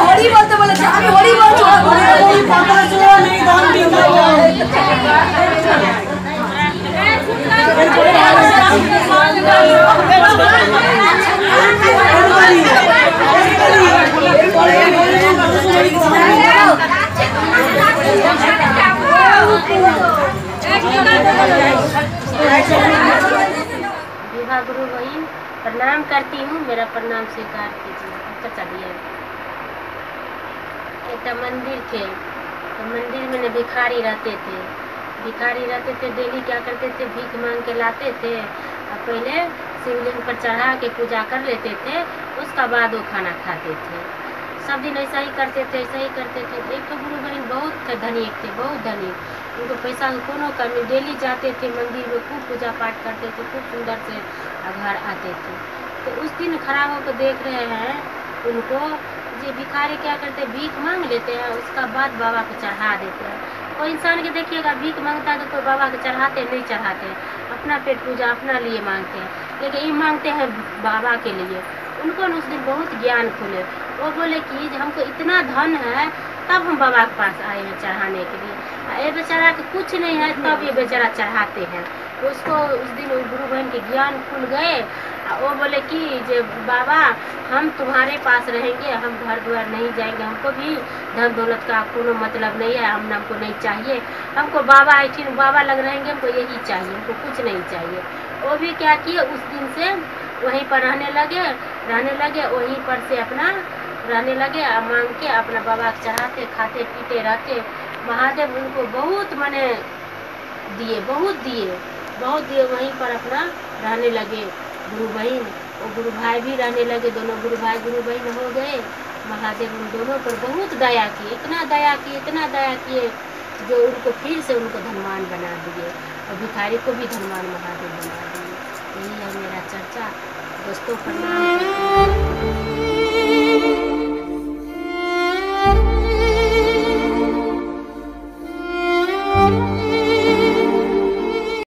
होली बोलते बोले अभी होली बोल विवाह गुरु बहन प्रणाम करती हूँ, मेरा प्रणाम स्वीकार कीजिए। तो चलिए एक मंदिर थे, तो मंदिर में भिखारी रहते थे। डेली क्या करते थे, भीख मांग के लाते थे और पहले शिवलिंग पर चढ़ा के पूजा कर लेते थे, उसका बाद वो खाना खाते थे। सब दिन ऐसा ही करते थे। एक तो गुरु बहन बहुत धनिक थे, बहुत धनिक, उनको पैसा कोनो कमी। डेली जाते थे मंदिर में, खूब पूजा पाठ करते थे, खूब सुंदर से घर आते थे। तो उस दिन खड़ा होकर देख रहे हैं उनको, ये भिखारी क्या करते, भीख मांग लेते हैं, उसका बाद बाबा को चढ़ा देते हैं। कोई इंसान के देखिएगा भीख मांगता है तो कोई बाबा को चढ़ाते नहीं चढ़ाते, अपना पेट पूजा अपना लिए मांगते हैं, लेकिन ये मांगते हैं बाबा के लिए। उनको उस दिन बहुत ज्ञान खुले। वो बोले कि हमको इतना धन है तब हम बाबा के पास आए हैं चढ़ाने के लिए, ये बेचारा के कुछ नहीं है तब ये बेचारा चढ़ाते हैं। उसको उस दिन गुरु बहन के ज्ञान खुल गए। वो बोले कि जे बाबा हम तुम्हारे पास रहेंगे, हम घर द्वार नहीं जाएंगे, हमको भी धन दौलत का कोनो मतलब नहीं है, हमको नहीं चाहिए, हमको बाबा बाबा लग रहेंगे, हमको यही चाहिए, हमको कुछ नहीं चाहिए। वो भी क्या किए, उस दिन से वहीं पर रहने लगे, वहीं पर से अपना रहने लगे, मांग के अपना बाबा को चढ़ाते, खाते पीते रहते। महादेव उनको बहुत मने दिए, बहुत दिए, वहीं पर अपना रहने लगे गुरु बहन। और गुरु भाई भी रहने लगे, दोनों गुरु भाई गुरु बहन हो गए। महादेव उन दोनों पर बहुत दया किए, इतना दया किए जो उनको फिर से उनको धनवान बना दिए, और भिखारी को भी धनवान महादेव बना दिए। यही है मेरा चर्चा दोस्तों, प्रणाम।